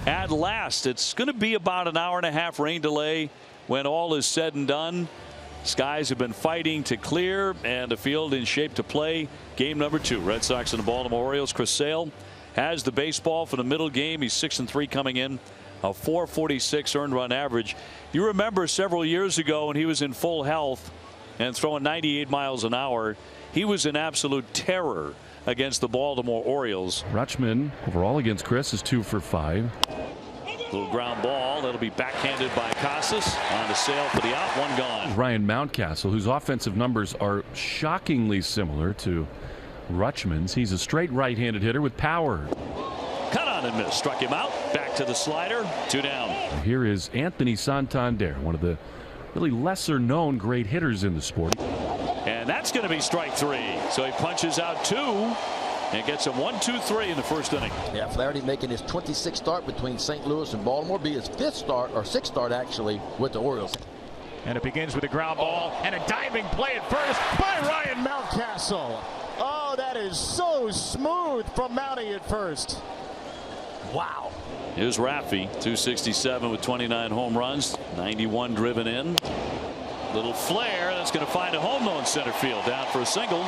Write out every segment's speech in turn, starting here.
at last. It's going to be about an hour-and-a-half rain delay when all is said and done. Skies have been fighting to clear and the field in shape to play game number 2. Red Sox and the Baltimore Orioles. Chris Sale has the baseball for the middle game. He's 6-3 coming in, a .446 earned run average. You remember several years ago when he was in full health and throwing 98 miles an hour, he was an absolute terror against the Baltimore Orioles. Rutschman overall against Chris is 2 for 5. Little ground ball that'll be backhanded by Casas on the Sale for the out. One gone. Ryan Mountcastle, whose offensive numbers are shockingly similar to Rutschman's. He's a straight right-handed hitter with power. Cut on and miss. Struck him out. Back to the slider. 2 down. Here is Anthony Santander, one of the really lesser known great hitters in the sport. And that's going to be strike 3. So he punches out 2 and gets him 1-2-3 in the first inning. Yeah, Flaherty making his 26th start between St. Louis and Baltimore, be his 5th start or 6th start actually with the Orioles. And it begins with a ground ball and a diving play at first by Ryan Mountcastle. Oh, that is so smooth from Mountie at first. Wow. Here's Raffy, 267 with 29 home runs, 91 driven in. Little flare that's going to find a home though in center field, down for a single.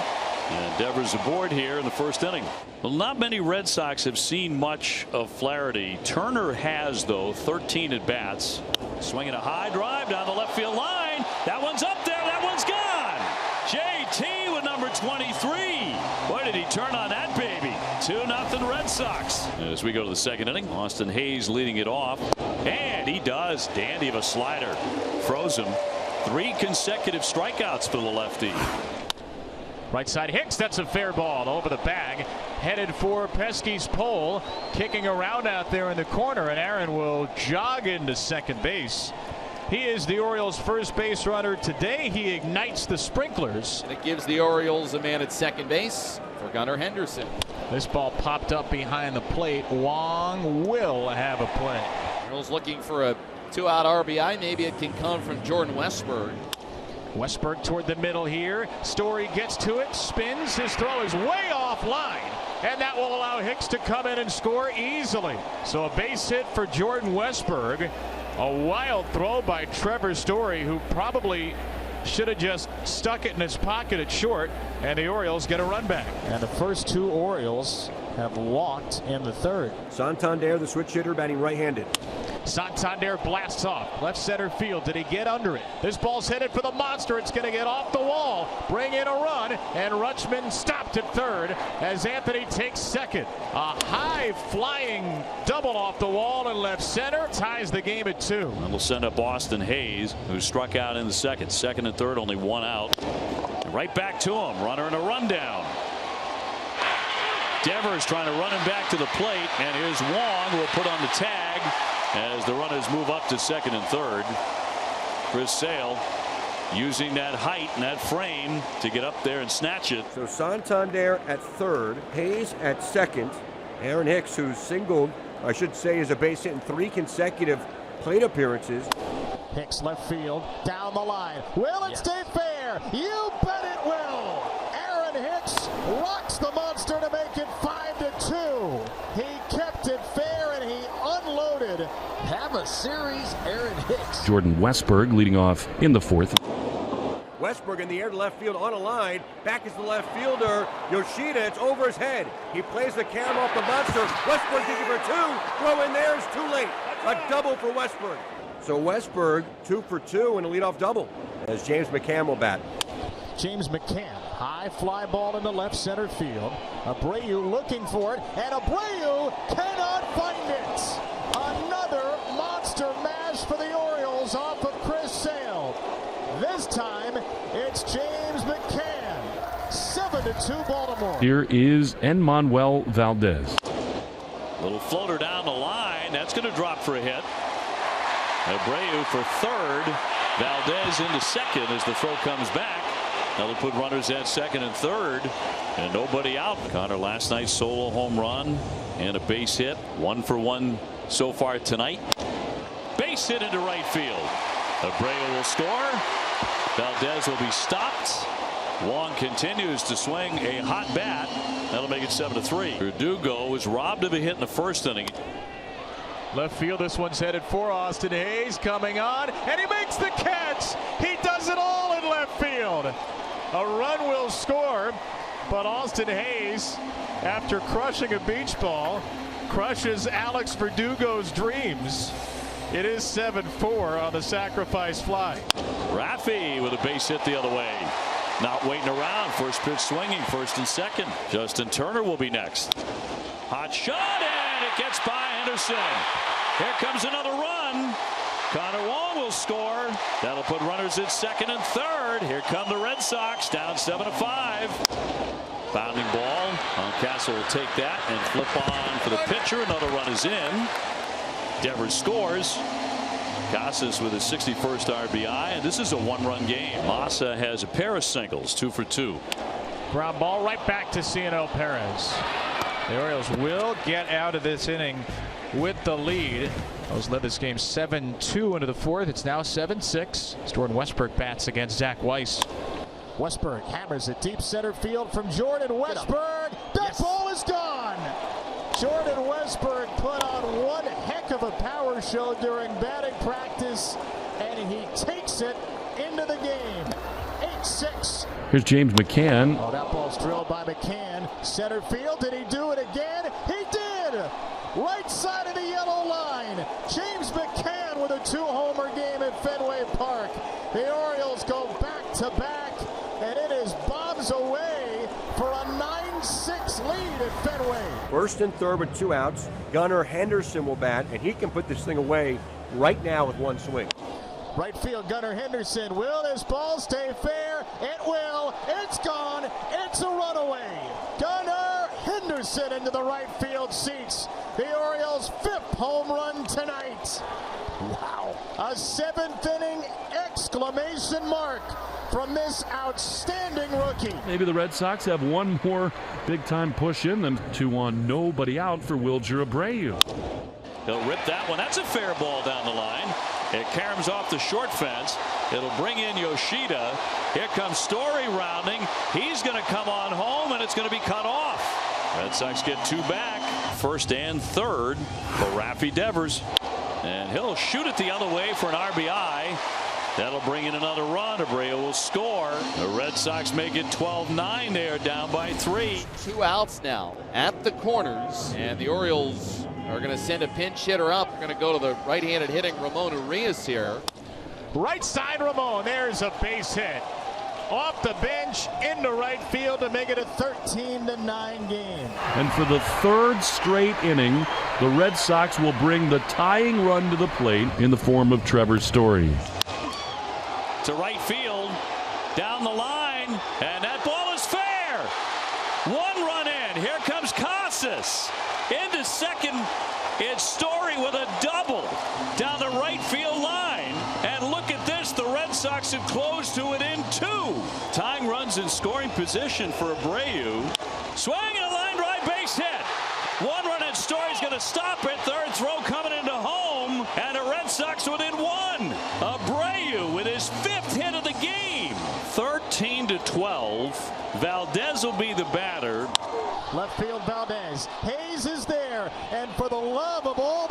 And Devers aboard here in the first inning. Well, not many Red Sox have seen much of Flaherty. Turner has, though, 13 at bats. Swinging a high drive down the left field line. That one's up there. That one's gone. JT with number 23. Boy, did he turn on that baby. 2-0 Red Sox. As we go to the second inning, Austin Hayes leading it off. And he does. Dandy of a slider. Froze him. 3 consecutive strikeouts for the lefty. Right side Hicks, that's a fair ball over the bag, headed for Pesky's pole, kicking around out there in the corner, and Aaron will jog into second base. He is the Orioles' first base runner today. He ignites the sprinklers. And it gives the Orioles a man at second base for Gunnar Henderson. This ball popped up behind the plate. Wong will have a play. Orioles looking for a 2-out RBI. Maybe it can come from Jordan Westburg. Westburg toward the middle here. Story gets to it, spins. His throw is way off line, and that will allow Hicks to come in and score easily. So a base hit for Jordan Westburg. A wild throw by Trevor Story, who probably should have just stuck it in his pocket at short, and the Orioles get a run back. And the first 2 Orioles have walked in the third. Santander, the switch hitter, batting right-handed. Santander blasts off left center field. Did he get under it? This ball's headed for the monster. It's going to get off the wall, bring in a run, and Rutschman stopped at third as Anthony takes second. A high flying double off the wall in left center ties the game at 2. And we'll send up Austin Hayes, who struck out in the second. Second and third, only 1 out. And right back to him. Runner and a rundown. Devers trying to run him back to the plate, and here's Wong, who will put on the tag as the runners move up to second and third. Chris Sale using that height and that frame to get up there and snatch it. So Santander at third, Hayes at second. Aaron Hicks, who's singled, I should say, is a base hit in 3 consecutive plate appearances. Hicks left field, down the line. Will it stay fair? You bet it will. Aaron Hicks rocks the monster to make it 5-2. He kept it fair and he unloaded. Have a series, Aaron Hicks. Jordan Westburg leading off in the 4th. Westburg in the air to left field on a line. Back is the left fielder, Yoshida. It's over his head. He plays the camera off the monster. Westburg digging for 2. Throw in there is too late. A double for Westburg. So Westburg 2 for 2 and a leadoff double as James McCann will bat. James McCann, high fly ball into left center field. Abreu looking for it, and Abreu cannot find it. Another monster mash for the Orioles off of Chris Sale. This time, it's James McCann. 7-2 Baltimore. Here is Enmanuel Valdez. Little floater down the line. That's going to drop for a hit. Abreu for third. Valdez into second as the throw comes back. That'll put runners at second and third, and nobody out. Connor last night's solo home run and a base hit. 1 for 1 so far tonight. Base hit into right field. Abreu will score. Valdez will be stopped. Wong continues to swing a hot bat. That'll make it 7-3. Verdugo was robbed of a hit in the first inning. Left field, this one's headed for Austin Hayes, coming on, and he makes the catch. He does it all in left field. A run will score, but Austin Hayes, after crushing a beach ball, crushes Alex Verdugo's dreams. It is 7-4 on the sacrifice fly. Raffy with a base hit the other way. Not waiting around. First pitch swinging, first and second. Justin Turner will be next. Hot shot, and it gets by Henderson. Here comes another run. Connor Wong will score. That'll put runners at second and third. Here come the Red Sox, down 7-5. Bounding ball. Castle will take that and flip on for the pitcher. Another run is in. Devers scores. Casas with his 61st RBI, and this is a one-run game. Massa has a pair of singles, 2 for 2. Ground ball right back to Cianel Perez. The Orioles will get out of this inning with the lead. Orioles led this game 7-2 into the fourth. It's now 7-6. Jordan Westbrook bats against Zach Weiss. Westbrook hammers it deep center field from Jordan Westbrook. That ball is gone. Jordan Westbrook put on one heck of a power show during batting practice, and he takes it into the game. 8-6. Here's James McCann. Oh, that ball's drilled by McCann. Center field. Did he do it again? He did. Right side of the yellow line. James McCann with a 2-homer game at Fenway Park. The Orioles go back to back, and it is bombs away for a 9-6 lead at Fenway. First and third with 2 outs. Gunnar Henderson will bat, and he can put this thing away right now with 1 swing. Right field, Gunnar Henderson. Will this ball stay fair? It will. It's gone. It's a runaway. Gunnar Henderson into the right field seats the Orioles' 5th home run tonight. Wow. A 7th inning exclamation mark from this outstanding rookie. Maybe the Red Sox have one more big-time push in them. 2-1, nobody out for Wilger Abreu. He'll rip that one. That's a fair ball down the line. It caroms off the short fence. It'll bring in Yoshida. Here comes Story rounding. He's going to come on home, and it's going to be cut off. Red Sox get 2 back. First and third for Raffy Devers. And he'll shoot it the other way for an RBI. That'll bring in another run. Abreu will score. The Red Sox make it 12-9. They are down by 3. 2 outs now at the corners, and the Orioles are going to send a pinch hitter up. We're going to go to the right-handed hitting Ramon Urias here. Right side Ramon. There's a base hit. Off the bench into right field to make it a 13-9 game. And for the 3rd straight inning, the Red Sox will bring the tying run to the plate in the form of Trevor Story. To right field, down the line, and that ball is fair. 1 run in. Here comes Casas. Into second, it's Story with a double down the right field line. And look at this, the Red Sox have closed to it in 2. Tying runs in scoring position for Abreu. Swing and a line drive base hit. 1 run and Story's going to stop it. 3rd throw coming into home, and the Red Sox within 1. Abreu with his 5th hit of the game. 13-12. Valdez will be the batter. Left field Valdez. Hayes is there, and for the love of all